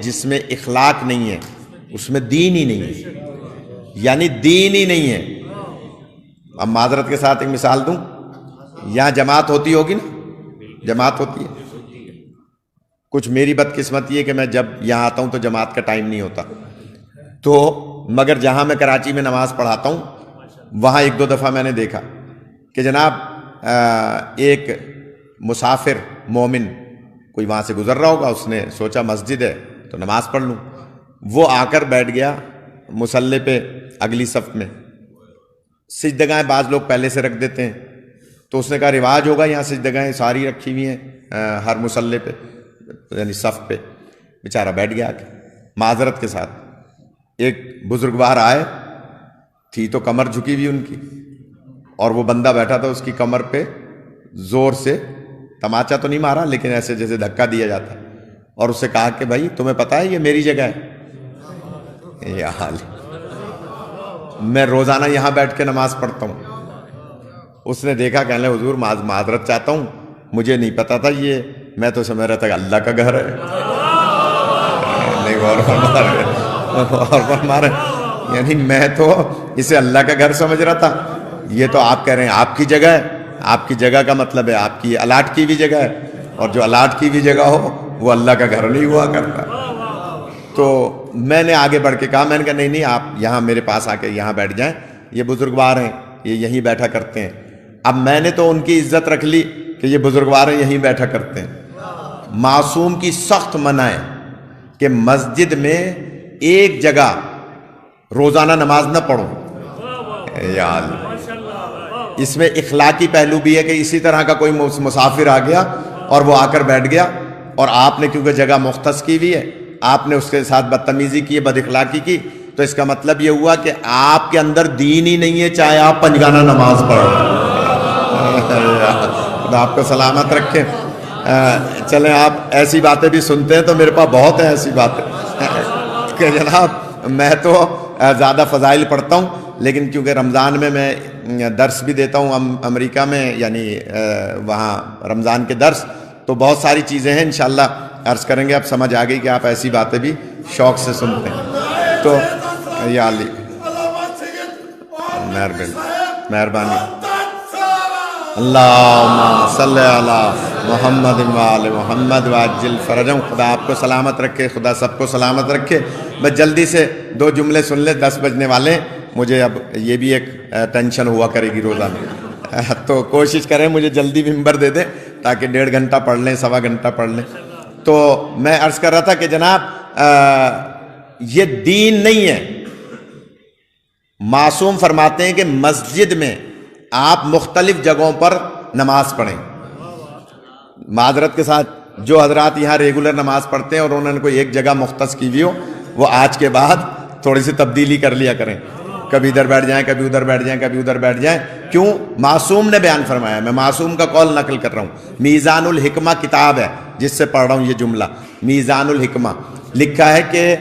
جس میں اخلاق نہیں ہے اس میں دین ہی نہیں ہے، یعنی دین ہی نہیں ہے۔ اب معذرت کے ساتھ ایک مثال دوں، یہاں جماعت ہوتی ہوگی نا، جماعت ہوتی ہے۔ کچھ میری بدقسمتی ہے کہ میں جب یہاں آتا ہوں تو جماعت کا ٹائم نہیں ہوتا، تو مگر جہاں میں کراچی میں نماز پڑھاتا ہوں وہاں ایک دو دفعہ میں نے دیکھا کہ جناب ایک مسافر مومن کوئی وہاں سے گزر رہا ہوگا، اس نے سوچا مسجد ہے تو نماز پڑھ لوں، وہ آ کر بیٹھ گیا مصلی پہ اگلی صف میں۔ سجدگاہیں بعض لوگ پہلے سے رکھ دیتے ہیں، تو اس نے کہا رواج ہوگا یہاں سجدگاہیں ساری رکھی ہوئی ہیں ہر مصلی پہ، یعنی صف پہ۔ بیچارہ بیٹھ گیا کہ معذرت کے ساتھ ایک بزرگوار آئے، تھی تو کمر جھکی ہوئی ان کی، اور وہ بندہ بیٹھا تھا اس کی کمر پہ زور سے تماچا تو نہیں مارا لیکن ایسے جیسے دھکا دیا جاتا، اور اس سے کہا کہ بھائی تمہیں پتہ ہے یہ میری جگہ ہے؟ یہ حال میں روزانہ یہاں بیٹھ کے نماز پڑھتا ہوں۔ اس نے دیکھا، کہنے لگا حضور معذرت چاہتا ہوں، مجھے نہیں پتا تھا، یہ میں تو سمجھ رہا تھا کہ اللہ کا گھر ہے۔ نہیں غور فرما رہے، یعنی میں تو اسے اللہ کا گھر سمجھ رہا تھا، یہ تو آپ کہہ رہے ہیں آپ کی جگہ ہے۔ آپ کی جگہ کا مطلب ہے آپ کی الاٹ کی بھی جگہ ہے، اور جو الاٹ کی بھی جگہ ہو وہ اللہ کا گھر نہیں ہوا کرتا۔ تو میں نے آگے بڑھ کے کہا، میں نے کہا نہیں آپ یہاں میرے پاس آ کے یہاں بیٹھ جائیں، یہ بزرگوار ہیں، یہ یہیں بیٹھا کرتے ہیں۔ اب میں نے تو ان کی عزت رکھ لی کہ یہ بزرگوار ہیں یہیں بیٹھا کرتے ہیں۔ معصوم کی سخت منع ہے کہ مسجد میں ایک جگہ روزانہ نماز نہ پڑھو۔ یار اس میں اخلاقی پہلو بھی ہے کہ اسی طرح کا کوئی مسافر آ گیا اور وہ آ کر بیٹھ گیا، اور آپ نے کیونکہ جگہ مختص کی ہوئی ہے، آپ نے اس کے ساتھ بدتمیزی کی، بد اخلاقی کی، تو اس کا مطلب یہ ہوا کہ آپ کے اندر دین ہی نہیں ہے، چاہے آپ پنجگانہ نماز پڑھو۔ خدا آپ کو سلامت رکھے۔ چلیں آپ ایسی باتیں بھی سنتے ہیں تو میرے پاس بہت ہیں ایسی باتیں کہ جناب میں تو زیادہ فضائل پڑھتا ہوں، لیکن کیونکہ رمضان میں میں درس بھی دیتا ہوں امریکہ میں، یعنی وہاں رمضان کے درس، تو بہت ساری چیزیں ہیں انشاءاللہ عرض کریں گے۔ اب سمجھ آ گئی کہ آپ ایسی باتیں بھی شوق سے سنتے ہیں، تو یا علی مہربانی۔ اللہم صلی علی محمد وآل محمد وعجل فرجہم۔ خدا آپ کو سلامت رکھے، خدا سب کو سلامت رکھے۔ بس جلدی سے دو جملے سن لیں، 10 بجنے والے ہیں، مجھے اب یہ بھی ایک ٹینشن ہوا کرے گی روزانہ، تو کوشش کریں مجھے جلدی ممبر دے دیں تاکہ 1.5 گھنٹہ پڑھ لیں، 1.25 گھنٹہ پڑھ لیں۔ تو میں عرض کر رہا تھا کہ جناب یہ دین نہیں ہے۔ معصوم فرماتے ہیں کہ مسجد میں آپ مختلف جگہوں پر نماز پڑھیں۔ معذرت کے ساتھ جو حضرات یہاں ریگولر نماز پڑھتے ہیں اور انہوں نے کوئی ایک جگہ مختص کی ہوئی ہو، وہ آج کے بعد تھوڑی سی تبدیلی کر لیا کریں، کبھی ادھر بیٹھ جائیں، کبھی ادھر بیٹھ جائیں، کبھی ادھر بیٹھ جائیں۔ کیوں؟ معصوم نے بیان فرمایا، میں معصوم کا قول نقل کر رہا ہوں۔ میزان الحکمہ کتاب ہے جس سے پڑھ رہا ہوں یہ جملہ، میزان الحکمہ لکھا ہے کہ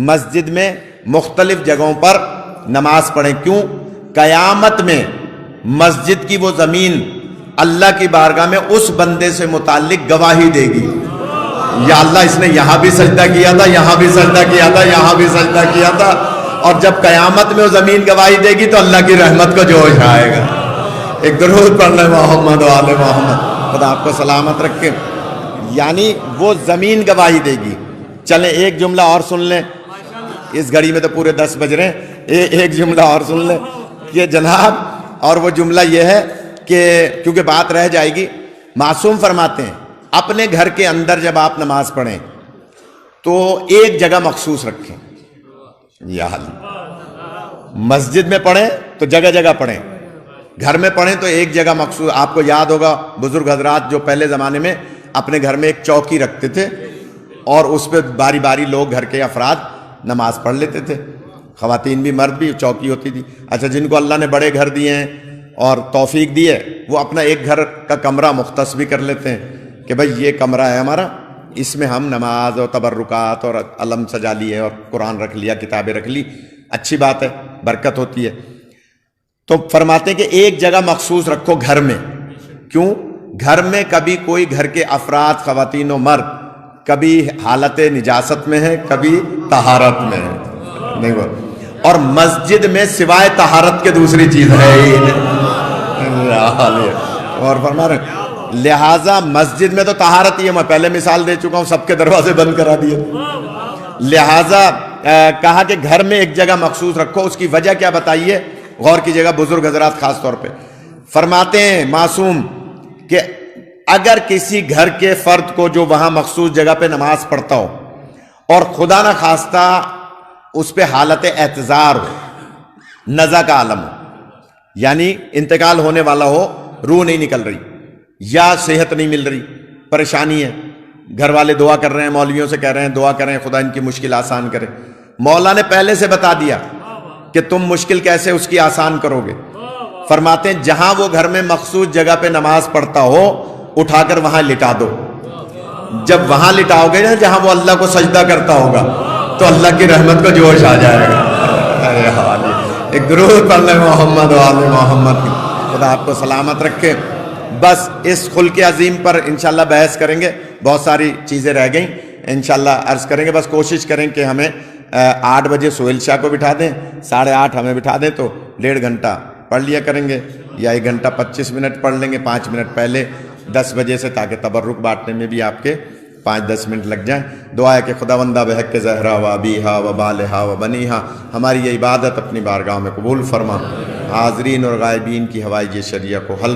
مسجد میں مختلف جگہوں پر نماز پڑھیں۔ کیوں؟ قیامت میں مسجد کی وہ زمین اللہ کی بارگاہ میں اس بندے سے متعلق گواہی دے گی، یا اللہ اس نے یہاں بھی سجدہ کیا تھا، یہاں بھی سجدہ کیا تھا، یہاں بھی سجدہ کیا تھا۔ اور جب قیامت میں وہ زمین گواہی دے گی تو اللہ کی رحمت کو جوش آئے گا۔ ایک درود پڑھ لیں محمد و آل محمد۔ خدا آپ کو سلامت رکھے۔ یعنی وہ زمین گواہی دے گی۔ چلیں ایک جملہ اور سن لیں، اس گھڑی میں تو پورے 10 بج رہے ہیں، ایک جملہ اور سن لیں کہ جناب، اور وہ جملہ یہ ہے کہ کیونکہ بات رہ جائے گی، معصوم فرماتے ہیں اپنے گھر کے اندر جب آپ نماز پڑھیں تو ایک جگہ مخصوص رکھیں۔ یا حل مسجد میں پڑھیں تو جگہ جگہ پڑھیں، گھر میں پڑھیں تو ایک جگہ مخصوص۔ آپ کو یاد ہوگا بزرگ حضرات جو پہلے زمانے میں اپنے گھر میں ایک چوکی رکھتے تھے اور اس پہ باری باری لوگ گھر کے افراد نماز پڑھ لیتے تھے، خواتین بھی مرد بھی، چوکی ہوتی تھی۔ اچھا جن کو اللہ نے بڑے گھر دیے ہیں اور توفیق دی ہے وہ اپنا ایک گھر کا کمرہ مختص بھی کر لیتے ہیں کہ بھئی یہ کمرہ ہے ہمارا، اس میں ہم نماز اور تبرکات اور علم سجا لیے اور قرآن رکھ لیا، کتابیں رکھ لی، اچھی بات ہے، برکت ہوتی ہے۔ تو فرماتے ہیں کہ ایک جگہ مخصوص رکھو گھر میں۔ کیوں؟ گھر میں کبھی کوئی گھر کے افراد خواتین و مرد کبھی حالت نجاست میں ہے، کبھی طہارت میں ہے، نہیں وہ، اور مسجد میں سوائے طہارت کے دوسری چیز ہے ہی نہیں۔ اور فرما رہے ہیں لہٰذا مسجد میں تو طہارت ہی ہے، میں پہلے مثال دے چکا ہوں، سب کے دروازے بند کرا دیے، لہٰذا کہا کہ گھر میں ایک جگہ مخصوص رکھو۔ اس کی وجہ کیا بتائیے، غور کیجیے گا بزرگ حضرات خاص طور پہ فرماتے ہیں معصوم کہ اگر کسی گھر کے فرد کو جو وہاں مخصوص جگہ پہ نماز پڑھتا ہو اور خدا نہ خواستہ اس پہ حالت اعتذار ہو، نزع کا عالم ہو، یعنی انتقال ہونے والا ہو، روح نہیں نکل رہی یا صحت نہیں مل رہی، پریشانی ہے، گھر والے دعا کر رہے ہیں، مولویوں سے کہہ رہے ہیں دعا کریں خدا ان کی مشکل آسان کرے، مولا نے پہلے سے بتا دیا کہ تم مشکل کیسے اس کی آسان کرو گے۔ فرماتے ہیں جہاں وہ گھر میں مخصوص جگہ پہ نماز پڑھتا ہو اٹھا کر وہاں لٹا دو۔ جب وہاں لٹاؤ گے نا جہاں وہ اللہ کو سجدہ کرتا ہوگا تو اللہ کی رحمت کو جوش آ جائے گا۔ ایک درود پڑھ لیں محمد و آل محمد، خدا آپ کو سلامت رکھے۔ بس اس خلق عظیم پر انشاءاللہ بحث کریں گے، بہت ساری چیزیں رہ گئیں انشاءاللہ عرض کریں گے۔ بس کوشش کریں کہ ہمیں 8 بجے سہیل شاہ کو بٹھا دیں، 8:30 ہمیں بٹھا دیں تو 1.5 گھنٹہ پڑھ لیا کریں گے، یا 1 گھنٹہ 25 منٹ پڑھ لیں گے 5 منٹ پہلے 10 بجے سے، تاکہ تبرک بانٹنے میں بھی آپ کے 5-10 منٹ لگ جائیں۔ دعا ہے کہ خداوندہ بحق زہرا و ابیہا و بالہا و بنیہا ہماری یہ عبادت اپنی بارگاہ میں قبول فرما، حاضرین اور غائبین کی حوائج شریعہ کو حل